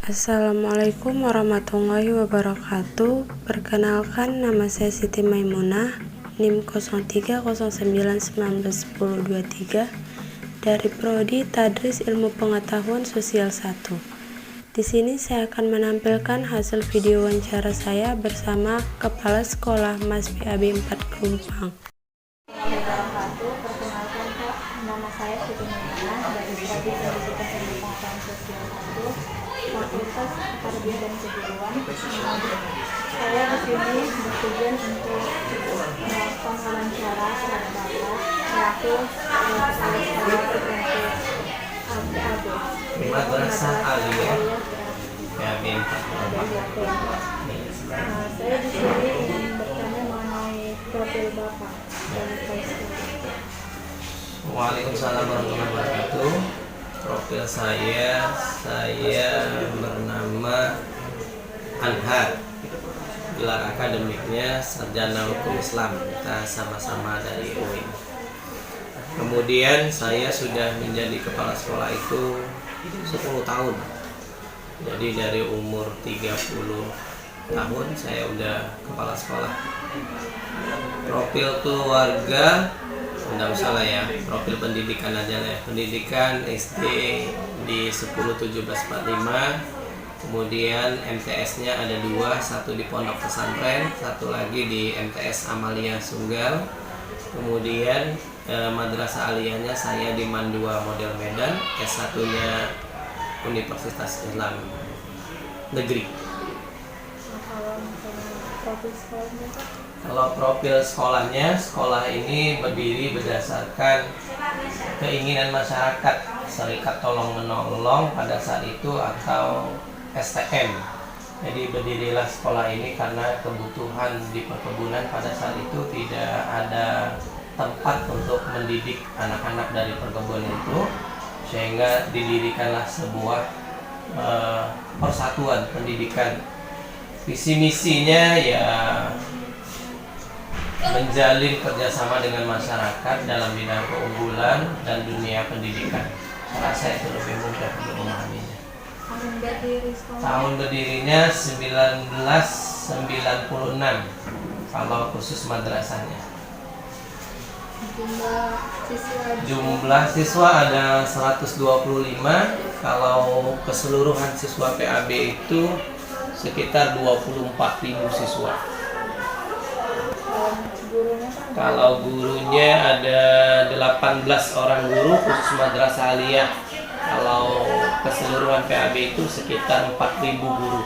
Assalamualaikum warahmatullahi wabarakatuh. Perkenalkan, nama saya Siti Maimunah, NIM 0309191023 dari Prodi Tadris Ilmu Pengetahuan Sosial 1. Di sini saya akan menampilkan hasil video wawancara saya bersama Kepala Sekolah Mas PAB 4 Kelumpang. Perkenalkan Kak, nama saya Siti Maimunah dari Prodi Pendidikan Ilmu Pengetahuan Sosial 1, Fakultas Keperbedaan dan Keguruan. Saya di sini bertujuan untuk melakukan wawancara terhadap Bapak selaku kepala sekolah untuk PAB. Madrasah Aliyah PAB 4. Saya di sini ingin bertanya mengenai profil Bapak dan sekolah. Waalaikumsalam warahmatullahi wabarakatuh. Profil saya bernama Anhar. Gelar akademiknya Sarjana Hukum Islam. Kita sama-sama dari UIN. Kemudian saya sudah menjadi kepala sekolah itu 10 tahun. Jadi dari umur 30 tahun saya udah kepala sekolah. Profil keluarga enggak usah lah ya, profil pendidikan aja lah ya. Pendidikan SD di 101745, kemudian MTS-nya ada 2, satu di Pondok Pesantren, satu lagi di MTS Amalia Sunggal. Kemudian Madrasah Aliyahnya saya di Mandua Model Medan, S1-nya Universitas Islam Negeri. Kalau profil sekolahnya, sekolah ini berdiri berdasarkan keinginan masyarakat, Serikat Tolong Menolong pada saat itu atau STM. Jadi berdirilah sekolah ini karena kebutuhan di perkebunan pada saat itu tidak ada tempat untuk mendidik anak-anak dari perkebunan itu, sehingga didirikanlah sebuah persatuan pendidikan. Visi misinya ya menjalin kerjasama dengan masyarakat dalam bidang keunggulan dan dunia pendidikan. Saya itu lebih mudah untuk memahaminya. Tahun berdirinya 1996 kalau khusus madrasahnya. Jumlah siswa ada 125. Kalau keseluruhan siswa PAB itu sekitar 24.000 siswa. Kalau gurunya ada 18 orang guru khusus Madrasah Aliyah. Kalau keseluruhan PAB itu sekitar 4.000 guru.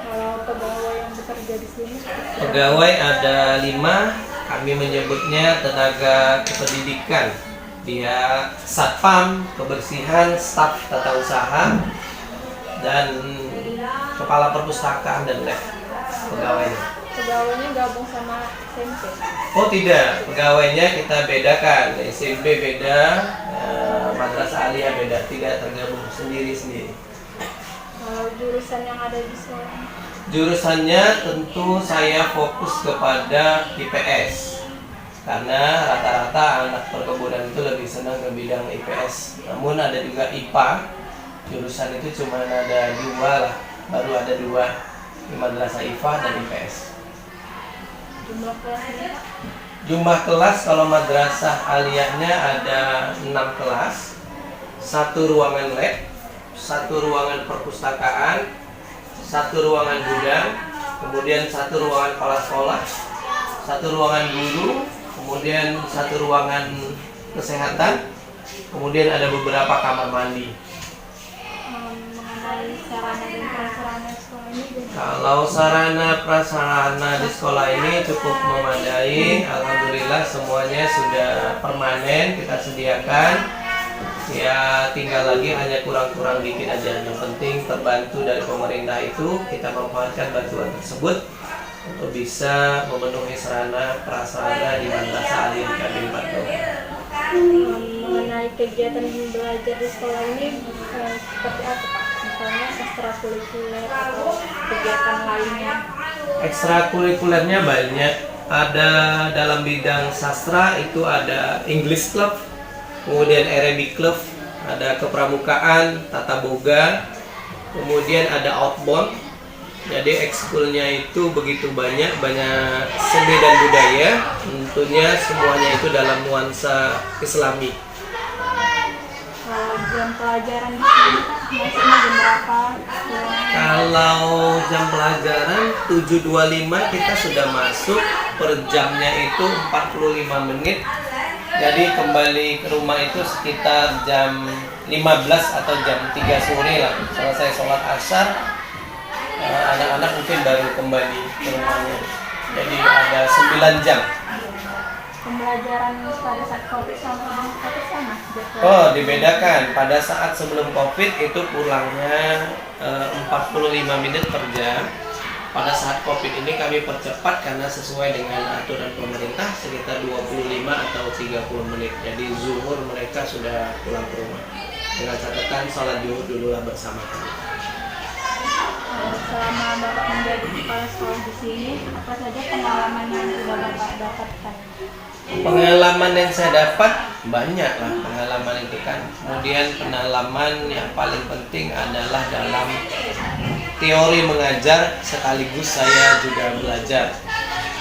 Kalau pegawai yang bekerja di sini? Pegawai ada 5. Kami menyebutnya tenaga kependidikan. Dia satpam, kebersihan, staf tata usaha, dan kepala perpustakaan dan lab. Pegawainya gabung sama SMP? Oh tidak, pegawainya kita bedakan. SMP beda, Madrasah Aliyah beda, tidak tergabung sendiri-sendiri. Kalau jurusan yang ada di sekolah? Jurusannya tentu saya fokus kepada IPS, karena rata-rata anak perkebunan itu lebih senang ke bidang IPS. Namun ada juga IPA, jurusan itu cuma ada 2 lah, baru ada 2, di Madrasah IPA dan IPS. Jumlah kelasnya? Jumlah kelas kalau Madrasah Aliyahnya ada 6 kelas, 1 ruangan lab, 1 ruangan perpustakaan, 1 ruangan gudang, kemudian 1 ruangan kepala sekolah, 1 ruangan guru, kemudian 1 ruangan kesehatan, kemudian ada beberapa kamar mandi. Mengenai sarana dan prasarana sekolah ini? Kalau sarana prasarana di sekolah ini cukup memadai, alhamdulillah semuanya sudah permanen kita sediakan. Ya tinggal lagi hanya kurang-kurang dikit aja. Yang penting terbantu dari pemerintah itu, kita memanfaatkan bantuan tersebut untuk bisa memenuhi sarana prasarana di Madrasah Aliyah PAB 4. Mengenai kegiatan belajar di sekolah ini seperti apa Pak? Misalnya ekstrakurikuler atau kegiatan lainnya? Ekstrakurikulernya banyak. Ada dalam bidang sastra itu ada English Club, kemudian Arabic Club, Ada kepramukaan, tata boga, kemudian ada outbound. Jadi ekskulnya itu begitu banyak seni dan budaya, tentunya semuanya itu dalam nuansa Islami. Jam pelajaran di sini masuknya jam berapa? Kalau jam pelajaran 7.25 kita sudah masuk, per jamnya itu 45 menit. Jadi kembali ke rumah itu sekitar jam 15 atau jam 3 sore lah. Selesai sholat asar, anak-anak mungkin baru kembali ke rumahnya. Jadi ada 9 jam. Pembelajaran pada saat COVID sama sebelum COVID sama? Oh, dibedakan. Pada saat sebelum COVID itu pulangnya 45 menit per jam. Pada saat COVID ini kami percepat karena sesuai dengan aturan pemerintah sekitar 25 atau 30 menit. Jadi zuhur mereka sudah pulang ke rumah. Dengan catatan sholat zuhur dululah bersama kami. Selama Bapak menjadi kepala sekolah di sini, apa saja pengalaman yang sudah Bapak dapatkan? Pengalaman yang saya dapat banyak lah pengalaman itu kan. Kemudian pengalaman yang paling penting adalah dalam teori mengajar sekaligus saya juga belajar.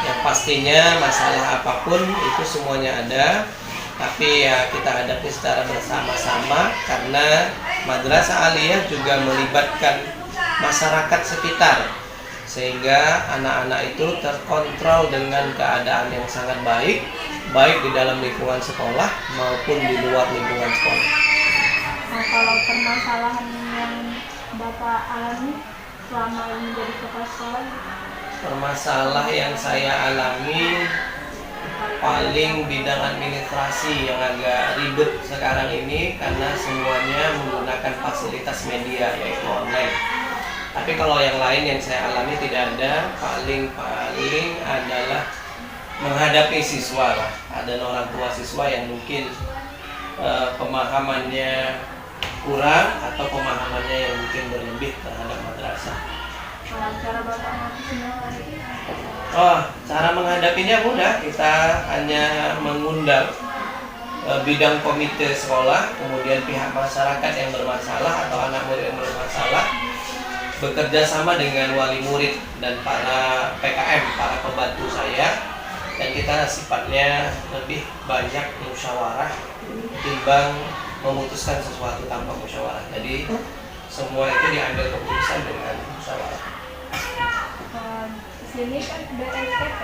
Yang pastinya masalah apapun itu semuanya ada, tapi ya kita hadapi secara bersama-sama karena Madrasah Aliyah juga melibatkan masyarakat sekitar sehingga anak-anak itu terkontrol dengan keadaan yang sangat baik di dalam lingkungan sekolah maupun di luar lingkungan sekolah. Nah, kalau permasalahan yang Bapak alami selama menjadi kepala sekolah? Permasalahan yang saya alami paling bidang administrasi yang agak ribet sekarang ini karena semuanya menggunakan fasilitas media yaitu online. Tapi kalau yang lain yang saya alami tidak ada, paling adalah menghadapi siswa lah. Ada orang tua siswa yang mungkin pemahamannya kurang atau pemahamannya yang mungkin berlebih terhadap madrasah. Cara Bapak mengatasinya lagi? Oh, cara menghadapinya mudah. Kita hanya mengundang bidang komite sekolah, kemudian pihak masyarakat yang bermasalah atau anak murid yang bermasalah, bekerja sama dengan wali murid dan para PKM, para pembantu saya, dan kita sifatnya lebih banyak musyawarah timbang memutuskan sesuatu tanpa musyawarah. Jadi semua itu diambil keputusan dengan musyawarah. Di sini kan ada SPP.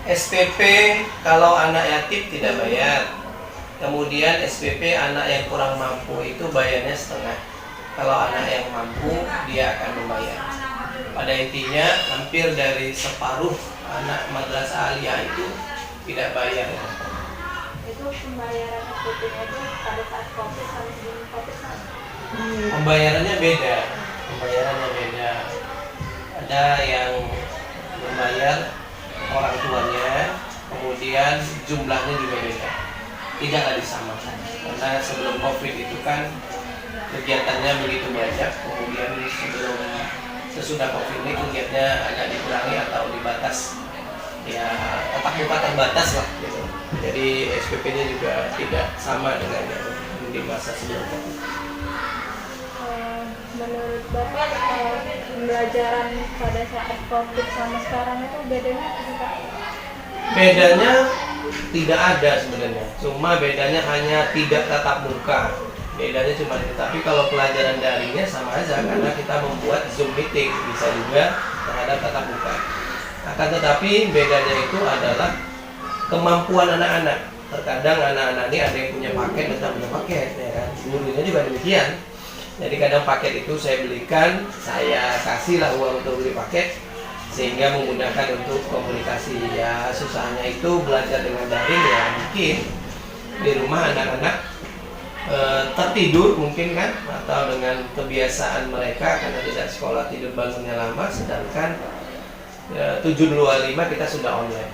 SPP kalau anak yatim tidak bayar. Kemudian SPP anak yang kurang mampu itu bayarnya setengah. Kalau anak yang mampu dia akan membayar. Pada intinya hampir dari separuh anak Madrasah Aliyah itu tidak bayar. Itu pembayaran SPP-nya itu pada saat COVID sama sebelum COVID sama? Pembayarannya beda. Ada yang membayar orang tuanya, kemudian jumlahnya juga beda. Tidaklah disamakan. Karena sebelum COVID itu kan kegiatannya begitu banyak, kemudian sesudah COVID ini kegiatannya agak dikurangi atau dibatas. Ya, tatap muka terbatas lah gitu. Jadi SPP-nya juga tidak sama dengan yang di masa sebelum COVID. Menurut Bapak, pembelajaran pada saat COVID sama sekarang itu bedanya apa? Bedanya tidak ada sebenarnya, cuma bedanya hanya tidak tatap muka. Bedanya cuma itu. Tapi kalau pelajaran daringnya sama aja karena kita membuat Zoom meeting, bisa juga terhadap tatap muka. Akan tetapi bedanya itu adalah kemampuan anak-anak. Terkadang anak-anak ini ada yang punya paket dan tidak punya paket, ya kan? Gurunya juga demikian. Jadi kadang paket itu saya belikan, saya kasihlah uang untuk beli paket sehingga memudahkan untuk komunikasi. Ya susahnya itu belajar dengan daring ya mungkin di rumah anak-anak tertidur mungkin kan, atau dengan kebiasaan mereka karena tidak sekolah tidur bangunnya lama, sedangkan 7.25 kita sudah online.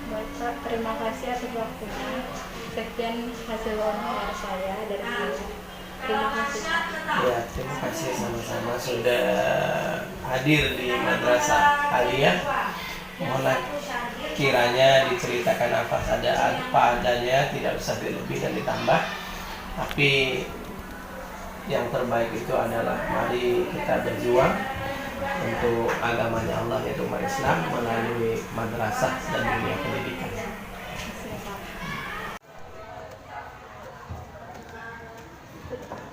Bapak, terima kasih atas waktunya. Sekian hasil wawancara saya dari sini. Terima kasih. Ya, terima kasih sama-sama sudah hadir di Madrasah Aliyah. Mohon kiranya diceritakan apa adanya, tidak usah dilebih dan ditambah. Tapi yang terbaik itu adalah mari kita berjuang untuk agamanya Allah, yaitu umat Islam, melalui madrasah dan dunia pendidikan. Siap, Pak.